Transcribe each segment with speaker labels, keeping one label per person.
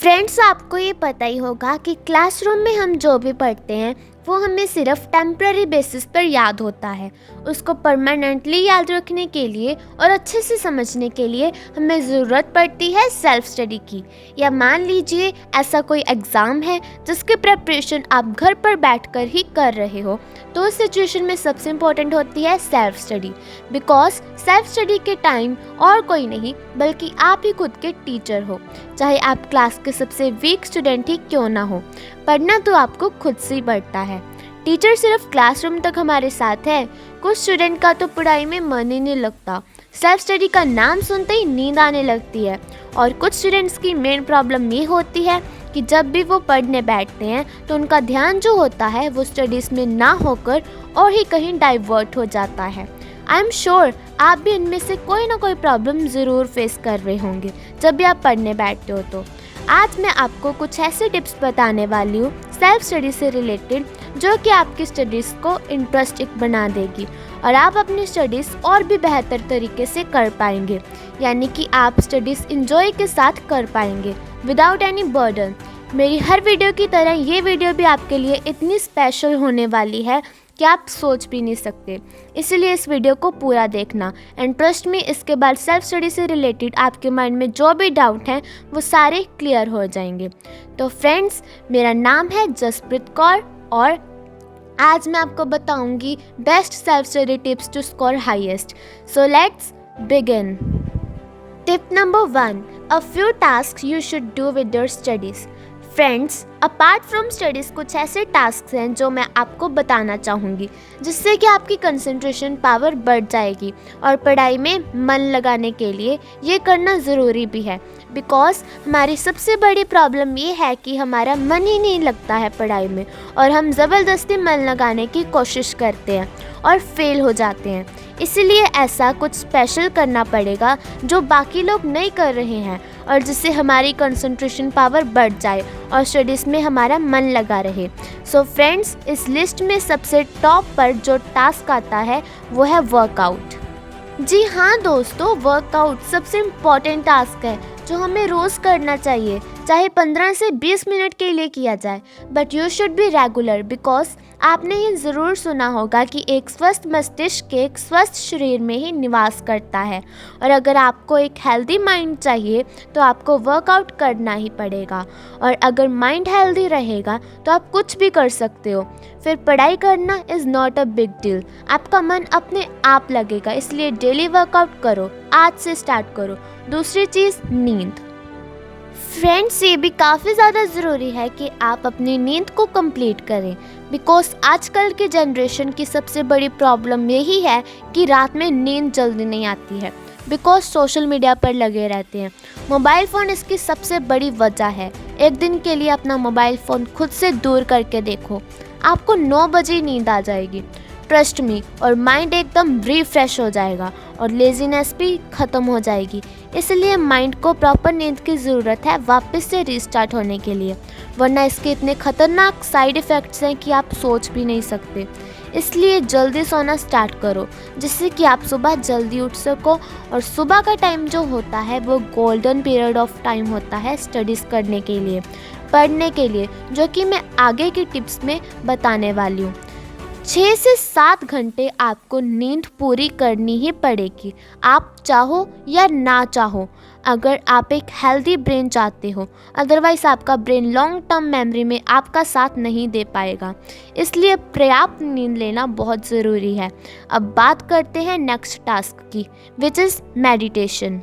Speaker 1: Friends, आपको ये पता ही होगा कि क्लासरूम में हम जो भी पढ़ते हैं वो हमें सिर्फ टेम्पररी बेसिस पर याद होता है। उसको परमानेंटली याद रखने के लिए और अच्छे से समझने के लिए हमें ज़रूरत पड़ती है सेल्फ स्टडी की। या मान लीजिए ऐसा कोई एग्ज़ाम है जिसकी प्रिपरेशन आप घर पर बैठकर ही कर रहे हो, तो उस सिचुएशन में सबसे इम्पोर्टेंट होती है self study. Because self study के टाइम और कोई नहीं बल्कि आप ही खुद के टीचर हो, चाहे आप क्लास के सबसे वीक स्टूडेंट ही क्यों ना हो। पढ़ना तो आपको खुद से ही पड़ता है। टीचर सिर्फ क्लासरूम तक हमारे साथ है। कुछ स्टूडेंट का तो पढ़ाई में मन ही नहीं लगता, सेल्फ स्टडी का नाम सुनते ही नींद आने लगती है। और कुछ स्टूडेंट्स की मेन प्रॉब्लम ये होती है कि जब भी वो पढ़ने बैठते हैं तो उनका ध्यान जो होता है वो स्टडीज़ में ना होकर और ही कहीं डाइवर्ट हो जाता है। आई एम श्योर आप भी इनमें से कोई ना कोई प्रॉब्लम ज़रूर फेस कर रहे होंगे जब भी आप पढ़ने बैठते हो। तो आज मैं आपको कुछ ऐसे टिप्स बताने वाली हूँ सेल्फ स्टडी से रिलेटेड, जो कि आपकी स्टडीज़ को इंटरेस्टिंग बना देगी और आप अपनी स्टडीज़ और भी बेहतर तरीके से कर पाएंगे। यानी कि आप स्टडीज़ इंजॉय के साथ कर पाएंगे विदाउट एनी बर्डन। मेरी हर वीडियो की तरह ये वीडियो भी आपके लिए इतनी स्पेशल होने वाली है कि आप सोच भी नहीं सकते। इसलिए इस वीडियो को पूरा देखना एंड ट्रस्ट मी, इसके बाद सेल्फ स्टडी से रिलेटेड आपके माइंड में जो भी डाउट हैं वो सारे क्लियर हो जाएंगे। तो फ्रेंड्स, मेरा नाम है जसप्रीत कौर और आज मैं आपको बताऊंगी best self study tips to score highest. So let's begin. Tip number 1, a few task you should do with your studies. Friends, apart from studies कुछ ऐसे टास्क हैं जो मैं आपको बताना चाहूँगी जिससे कि आपकी कंसंट्रेशन पावर बढ़ जाएगी और पढ़ाई में मन लगाने के लिए ये करना ज़रूरी भी है। बिकॉज हमारी सबसे बड़ी प्रॉब्लम ये है कि हमारा मन ही नहीं लगता है पढ़ाई में और हम ज़बरदस्ती मन लगाने की कोशिश करते हैं और फेल हो जाते हैं। इसीलिए ऐसा कुछ स्पेशल करना पड़ेगा जो बाकी लोग नहीं कर रहे हैं और जिससे हमारी कंसंट्रेशन पावर बढ़ जाए और स्टडीज़ में हमारा मन लगा रहे। सो फ्रेंड्स, इस लिस्ट में सबसे टॉप पर जो टास्क आता है वो है वर्कआउट। जी हाँ दोस्तों, वर्कआउट सबसे इम्पॉर्टेंट टास्क है जो हमें रोज़ करना चाहिए, चाहे 15 से 20 मिनट के लिए किया जाए, but you should be regular. Because आपने ये ज़रूर सुना होगा कि एक स्वस्थ मस्तिष्क एक स्वस्थ शरीर में ही निवास करता है और अगर आपको एक हेल्दी माइंड चाहिए तो आपको वर्कआउट करना ही पड़ेगा। और अगर माइंड हेल्दी रहेगा तो आप कुछ भी कर सकते हो। फिर पढ़ाई करना is not a big deal, आपका मन अपने आप लगेगा। इसलिए डेली वर्कआउट करो, आज से स्टार्ट करो। दूसरी चीज़, नींद। फ्रेंड्स, ये भी काफ़ी ज़्यादा ज़रूरी है कि आप अपनी नींद को कंप्लीट करें। बिकॉज आजकल के जनरेशन की सबसे बड़ी प्रॉब्लम यही है कि रात में नींद जल्दी नहीं आती है। बिकॉज सोशल मीडिया पर लगे रहते हैं। मोबाइल फ़ोन इसकी सबसे बड़ी वजह है। एक दिन के लिए अपना मोबाइल फ़ोन खुद से दूर करके देखो, आपको 9 बजे नींद आ जाएगी, ट्रस्ट मी, और माइंड एकदम रिफ्रेश हो जाएगा और लेज़ीनेस भी ख़त्म हो जाएगी। इसलिए माइंड को प्रॉपर नींद की ज़रूरत है वापस से रीस्टार्ट होने के लिए, वरना इसके इतने ख़तरनाक साइड इफ़ेक्ट्स हैं कि आप सोच भी नहीं सकते। इसलिए जल्दी सोना स्टार्ट करो जिससे कि आप सुबह जल्दी उठ सको। और सुबह का टाइम जो होता है वो गोल्डन पीरियड ऑफ टाइम होता है स्टडीज़ करने के लिए, पढ़ने के लिए, जो कि मैं आगे की टिप्स में बताने वाली हूँ। 6 से 7 घंटे आपको नींद पूरी करनी ही पड़ेगी, आप चाहो या ना चाहो। अगर आप एक हेल्दी ब्रेन चाहते हो, अदरवाइज़ आपका ब्रेन लॉन्ग टर्म मेमोरी में आपका साथ नहीं दे पाएगा। इसलिए पर्याप्त नींद लेना बहुत ज़रूरी है। अब बात करते हैं नेक्स्ट टास्क की, which is meditation.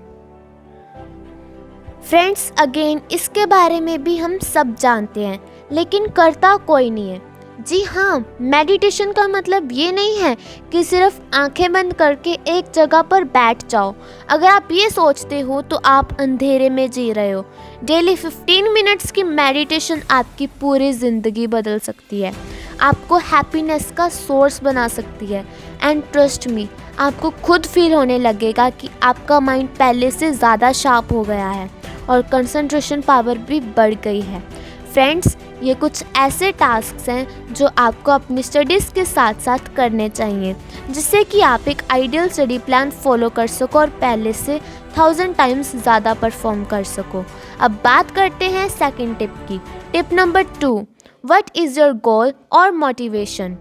Speaker 1: Friends, again इसके बारे में भी हम सब जानते हैं लेकिन करता कोई नहीं है। जी हाँ, मेडिटेशन का मतलब ये नहीं है कि सिर्फ आंखें बंद करके एक जगह पर बैठ जाओ। अगर आप ये सोचते हो तो आप अंधेरे में जी रहे हो। डेली 15 मिनट्स की मेडिटेशन आपकी पूरी ज़िंदगी बदल सकती है, आपको हैप्पीनेस का सोर्स बना सकती है। एंड ट्रस्ट मी, आपको खुद फील होने लगेगा कि आपका माइंड पहले से ज़्यादा शार्प हो गया है और कंसंट्रेशन पावर भी बढ़ गई है। फ्रेंड्स, ये कुछ ऐसे टास्क हैं जो आपको अपनी स्टडीज़ के साथ साथ करने चाहिए जिससे कि आप एक आइडियल स्टडी प्लान फॉलो कर सको और पहले से 1000 टाइम्स ज़्यादा परफॉर्म कर सको। अब बात करते हैं सेकंड टिप की। Tip number 2, what is your goal और मोटिवेशन।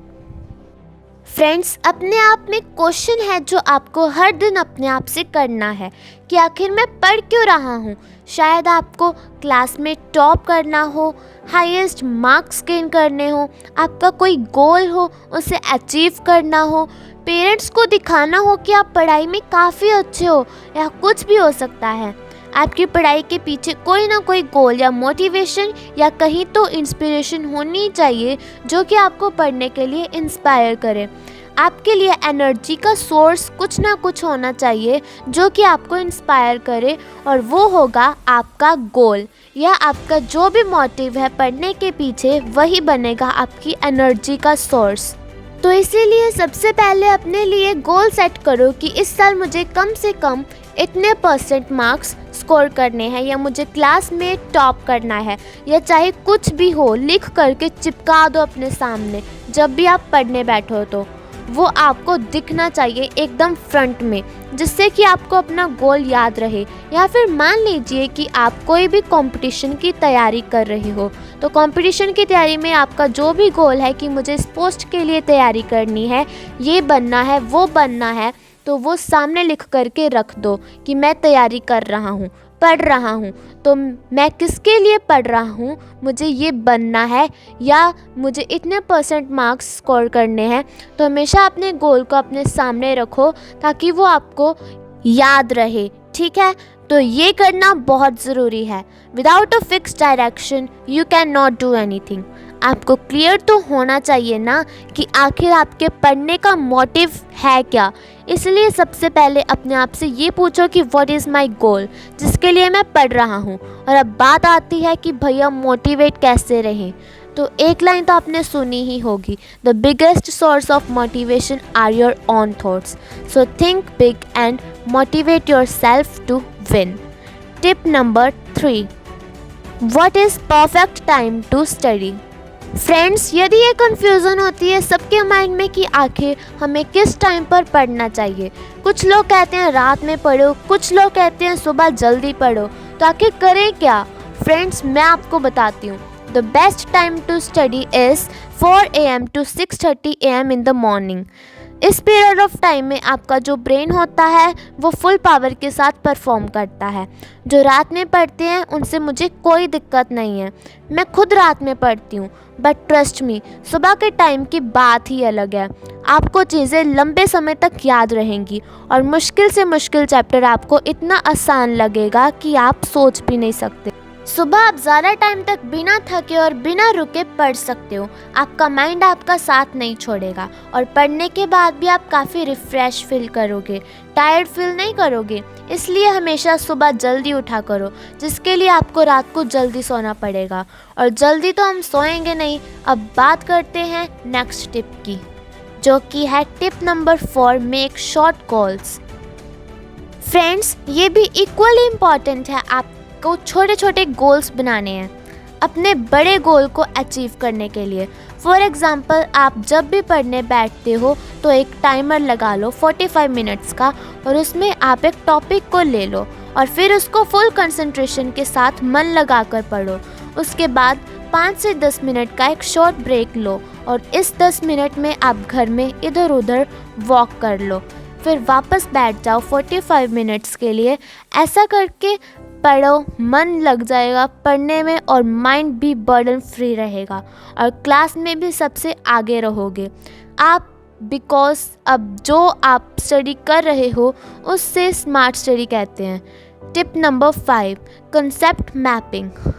Speaker 1: फ्रेंड्स, अपने आप में क्वेश्चन है जो आपको हर दिन अपने आप से करना है कि आखिर मैं पढ़ क्यों रहा हूँ। शायद आपको क्लास में टॉप करना हो, हाईएस्ट मार्क्स गेन करने हो, आपका कोई गोल हो उसे अचीव करना हो, पेरेंट्स को दिखाना हो कि आप पढ़ाई में काफ़ी अच्छे हो, या कुछ भी हो सकता है। आपकी पढ़ाई के पीछे कोई ना कोई गोल या मोटिवेशन या कहीं तो इंस्पिरेशन होनी चाहिए जो कि आपको पढ़ने के लिए इंस्पायर करे। आपके लिए एनर्जी का सोर्स कुछ ना कुछ होना चाहिए जो कि आपको इंस्पायर करे, और वो होगा आपका गोल या आपका जो भी मोटिव है पढ़ने के पीछे, वही बनेगा आपकी एनर्जी का सोर्स। तो इसीलिए सबसे पहले अपने लिए गोल सेट करो कि इस साल मुझे कम से कम इतने % मार्क्स स्कोर करने हैं, या मुझे क्लास में टॉप करना है, या चाहे कुछ भी हो लिख करके चिपका दो अपने सामने। जब भी आप पढ़ने बैठो तो वो आपको दिखना चाहिए एकदम फ्रंट में, जिससे कि आपको अपना गोल याद रहे। या फिर मान लीजिए कि आप कोई भी कंपटीशन की तैयारी कर रहे हो, तो कंपटीशन की तैयारी में आपका जो भी गोल है कि मुझे इस पोस्ट के लिए तैयारी करनी है, ये बनना है, वो बनना है, तो वो सामने लिख करके रख दो कि मैं तैयारी कर रहा हूँ, पढ़ रहा हूँ, तो मैं किसके लिए पढ़ रहा हूँ, मुझे ये बनना है या मुझे इतने % मार्क्स स्कोर करने हैं। तो हमेशा अपने गोल को अपने सामने रखो ताकि वो आपको याद रहे, ठीक है। तो ये करना बहुत ज़रूरी है। Without a fix direction you can not do anything. आपको क्लियर तो होना चाहिए ना कि आखिर आपके पढ़ने का मोटिव है क्या। इसलिए सबसे पहले अपने आप से ये पूछो कि व्हाट इज़ माय गोल, जिसके लिए मैं पढ़ रहा हूँ। और अब बात आती है कि भैया मोटिवेट कैसे रहें। तो एक लाइन तो आपने सुनी ही होगी, the biggest source of motivation are your own thoughts, so think big and motivate your self to win. Tip number 3, what is perfect time to study. Friends, यदि ये कन्फ्यूज़न होती है सबके माइंड में कि आखिर हमें किस टाइम पर पढ़ना चाहिए। कुछ लोग कहते हैं रात में पढ़ो, कुछ लोग कहते हैं सुबह जल्दी पढ़ो, तो आखिर करें क्या। फ्रेंड्स, मैं आपको बताती हूँ। The best time to study is 4 AM to 6:30 AM in the morning. इस पीरियड ऑफ टाइम में आपका जो ब्रेन होता है वो फुल पावर के साथ परफॉर्म करता है। जो रात में पढ़ते हैं उनसे मुझे कोई दिक्कत नहीं है, मैं खुद रात में पढ़ती हूँ, बट ट्रस्ट मी, सुबह के टाइम की बात ही अलग है। आपको चीज़ें लंबे समय तक याद रहेंगी और मुश्किल से मुश्किल चैप्टर आपको इतना आसान लगेगा कि आप सोच भी नहीं सकते। सुबह आप ज़्यादा टाइम तक बिना थके और बिना रुके पढ़ सकते हो। आपका माइंड आपका साथ नहीं छोड़ेगा और पढ़ने के बाद भी आप काफ़ी रिफ़्रेश फील करोगे, टायर्ड फील नहीं करोगे। इसलिए हमेशा सुबह जल्दी उठा करो, जिसके लिए आपको रात को जल्दी सोना पड़ेगा, और जल्दी तो हम सोएंगे नहीं। अब बात करते हैं नेक्स्ट टिप की, जो कि है tip number 4, make short goals. Friends, ये भी इक्वली इम्पॉर्टेंट है। आपको छोटे छोटे गोल्स बनाने हैं अपने बड़े गोल को अचीव करने के लिए। फॉर एग्ज़ाम्पल, आप जब भी पढ़ने बैठते हो तो एक टाइमर लगा लो 45 मिनट्स का, और उसमें आप एक टॉपिक को ले लो और फिर उसको फुल कंसंट्रेशन के साथ मन लगा कर पढ़ो। उसके बाद 5 से 10 मिनट का एक शॉर्ट ब्रेक लो, और इस 10 मिनट में आप घर में इधर उधर वॉक कर लो, फिर वापस बैठ जाओ 45 मिनट्स के लिए। ऐसा करके पढ़ो, मन लग जाएगा पढ़ने में और माइंड भी बर्डन फ्री रहेगा, और क्लास में भी सबसे आगे रहोगे आप, बिकॉज अब जो आप स्टडी कर रहे हो उससे स्मार्ट स्टडी कहते हैं। Tip number 5, concept mapping.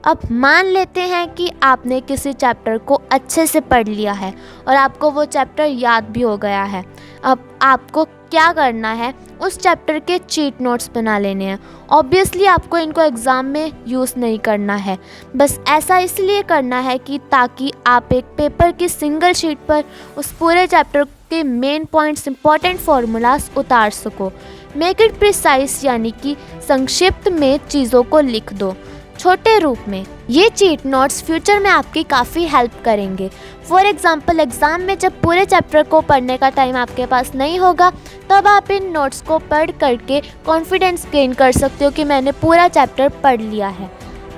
Speaker 1: अब मान लेते हैं कि आपने किसी चैप्टर को अच्छे से पढ़ लिया है और आपको वो चैप्टर याद भी हो गया है। अब आपको क्या करना है, उस चैप्टर के चीट नोट्स बना लेने हैं। ऑब्वियसली आपको इनको एग्ज़ाम में यूज़ नहीं करना है, बस ऐसा इसलिए करना है कि ताकि आप एक पेपर की सिंगल शीट पर उस पूरे चैप्टर के मेन पॉइंट्स, इंपॉर्टेंट फार्मूलाज उतार सको। मेक इट प्रिसाइज, यानी कि संक्षिप्त में चीज़ों को लिख दो। छोटे रूप में। ये चीट नोट्स फ्यूचर में आपकी काफ़ी हेल्प करेंगे। फॉर एग्जाम्पल एग्ज़ाम में जब पूरे चैप्टर को पढ़ने का टाइम आपके पास नहीं होगा, तब आप इन नोट्स को पढ़ करके कॉन्फिडेंस गेन कर सकते हो कि मैंने पूरा चैप्टर पढ़ लिया है।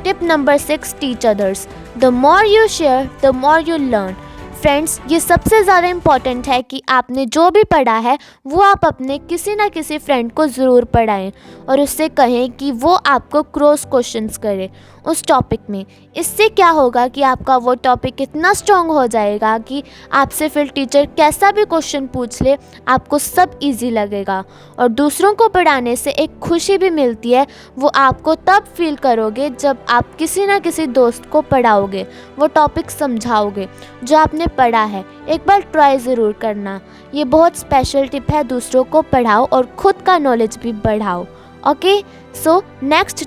Speaker 1: Tip number 6, teach others. The more you share the more you learn. Friends, ये सबसे ज़्यादा इम्पॉर्टेंट है कि आपने जो भी पढ़ा है वो आप अपने किसी ना किसी फ्रेंड को ज़रूर पढ़ाएं और उससे कहें कि वो आपको क्रॉस क्वेश्चंस करे उस टॉपिक में। इससे क्या होगा कि आपका वो टॉपिक इतना स्ट्रॉन्ग हो जाएगा कि आपसे फिर टीचर कैसा भी क्वेश्चन पूछ ले आपको सब इजी लगेगा। और दूसरों को पढ़ाने से एक खुशी भी मिलती है, वो आपको तब फील करोगे जब आप किसी ना किसी दोस्त को पढ़ाओगे, वो टॉपिक समझाओगे जो आपने पढ़ा है। एक बार ट्राई ज़रूर करना। ये बहुत स्पेशल टिप है, दूसरों को पढ़ाओ और ख़ुद का नॉलेज भी बढ़ाओ। Okay, so next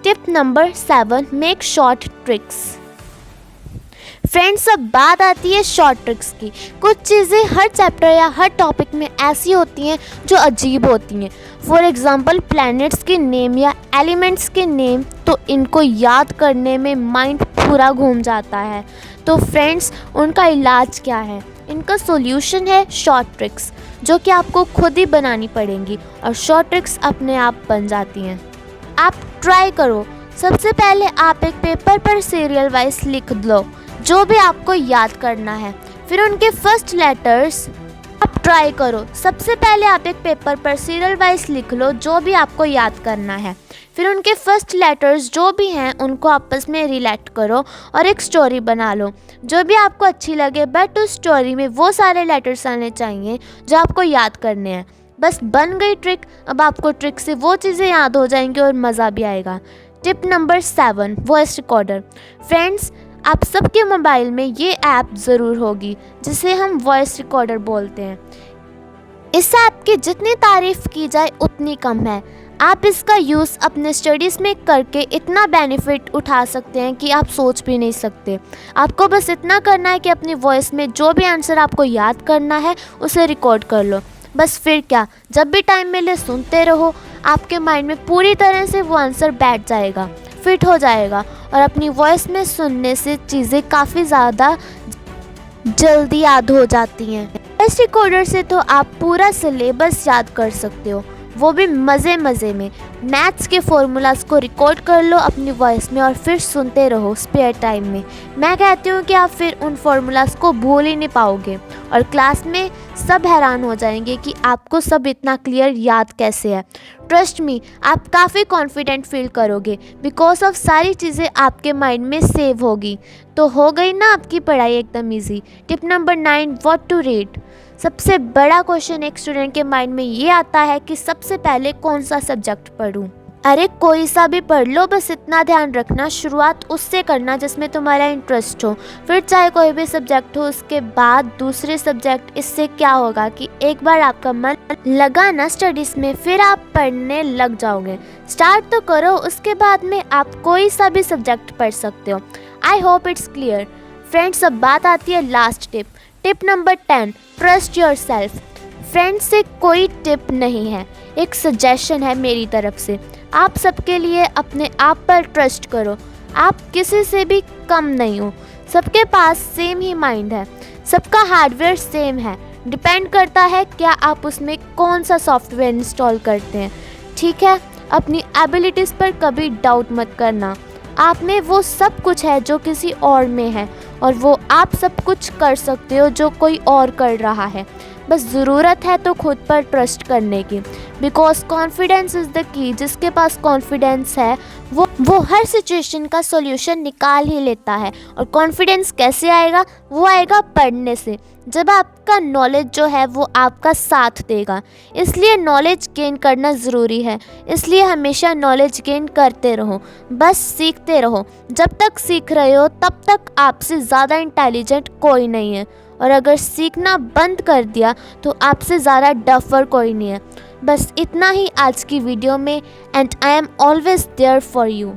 Speaker 1: tip number 7, make short tricks. Friends, अब बात आती है शॉर्ट ट्रिक्स की। कुछ चीज़ें हर चैप्टर या हर टॉपिक में ऐसी होती हैं जो अजीब होती हैं। फॉर एग्ज़ाम्पल प्लैनेट्स के नेम या एलिमेंट्स के नेम, तो इनको याद करने में माइंड पूरा घूम जाता है। तो फ्रेंड्स, उनका इलाज क्या है? इनका सॉल्यूशन है शॉर्ट ट्रिक्स, जो कि आपको खुद ही बनानी पड़ेंगी और शॉर्ट ट्रिक्स अपने आप बन जाती हैं। आप ट्राई करो। सबसे पहले आप एक पेपर पर सीरियल वाइज लिख लो जो भी आपको याद करना है, फिर उनके फर्स्ट लेटर्स आप ट्राई करो। सबसे पहले आप एक पेपर पर सीरियल वाइज लिख लो जो भी आपको याद करना है, फिर उनके फर्स्ट लेटर्स जो भी हैं उनको आपस में रिलेट करो और एक स्टोरी बना लो जो भी आपको अच्छी लगे। बट उस स्टोरी में वो सारे लेटर्स आने चाहिए जो आपको याद करने हैं। बस बन गई ट्रिक। अब आपको ट्रिक से वो चीज़ें याद हो जाएंगी और मज़ा भी आएगा। Tip number 7, voice recorder. Friends, आप सबके मोबाइल में ये ऐप ज़रूर होगी जिसे हम वॉइस रिकॉर्डर बोलते हैं। इस ऐप की जितनी तारीफ़ की जाए उतनी कम है। आप इसका यूज़ अपने स्टडीज़ में करके इतना बेनिफिट उठा सकते हैं कि आप सोच भी नहीं सकते। आपको बस इतना करना है कि अपनी वॉइस में जो भी आंसर आपको याद करना है उसे रिकॉर्ड कर लो। बस फिर क्या, जब भी टाइम मिले सुनते रहो। आपके माइंड में पूरी तरह से वो आंसर बैठ जाएगा, फिट हो जाएगा और अपनी वॉइस में सुनने से चीज़ें काफ़ी ज़्यादा जल्दी याद हो जाती हैं। वॉइस रिकॉर्डर से तो आप पूरा सिलेबस याद कर सकते हो, वो भी मज़े मज़े में। मैथ्स के फॉर्मूलाज को रिकॉर्ड कर लो अपनी वॉइस में और फिर सुनते रहो स्पेयर टाइम में। मैं कहती हूँ कि आप फिर उन फॉर्मूलाज को भूल ही नहीं पाओगे और क्लास में सब हैरान हो जाएंगे कि आपको सब इतना क्लियर याद कैसे है। ट्रस्ट मी, आप काफ़ी कॉन्फिडेंट फील करोगे बिकॉज ऑफ सारी चीज़ें आपके माइंड में सेव होगी। तो हो गई ना आपकी पढ़ाई एकदम easy. Tip number 9, what to read. सबसे बड़ा क्वेश्चन एक स्टूडेंट के माइंड में ये आता है कि सबसे पहले कौन सा सब्जेक्ट पढूं। अरे कोई सा भी पढ़ लो, बस इतना ध्यान रखना शुरुआत उससे करना जिसमें तुम्हारा इंटरेस्ट हो, फिर चाहे कोई भी सब्जेक्ट हो उसके बाद दूसरे सब्जेक्ट। इससे क्या होगा कि एक बार आपका मन लगा ना स्टडीज़ में, फिर आप पढ़ने लग जाओगे। स्टार्ट तो करो, उसके बाद में आप कोई सा भी सब्जेक्ट पढ़ सकते हो। I hope it's clear. Friends, अब बात आती है last tip number 10, trust your self. Friends, से कोई टिप नहीं है, एक सजेशन है मेरी तरफ से। आप सबके लिए अपने आप पर ट्रस्ट करो। आप किसी से भी कम नहीं हो, सबके पास सेम ही माइंड है, सबका हार्डवेयर सेम है। डिपेंड करता है क्या आप उसमें कौन सा सॉफ्टवेयर इंस्टॉल करते हैं। ठीक है, अपनी एबिलिटीज़ पर कभी डाउट मत करना। आप में वो सब कुछ है जो किसी और में है और वो आप सब कुछ कर सकते हो जो कोई और कर रहा है। बस ज़रूरत है तो खुद पर ट्रस्ट करने की, because confidence is the key. जिसके पास कॉन्फिडेंस है वो हर सिचुएशन का सॉल्यूशन निकाल ही लेता है। और कॉन्फिडेंस कैसे आएगा? वो आएगा पढ़ने से, जब आपका नॉलेज जो है वो आपका साथ देगा। इसलिए नॉलेज गेन करना ज़रूरी है, इसलिए हमेशा नॉलेज गेन करते रहो, बस सीखते रहो। जब तक सीख रहे हो तब तक आपसे ज़्यादा इंटेलिजेंट कोई नहीं है, और अगर सीखना बंद कर दिया तो आपसे ज़्यादा डफर कोई नहीं है। बस इतना ही आज की वीडियो में, and I am always there for you.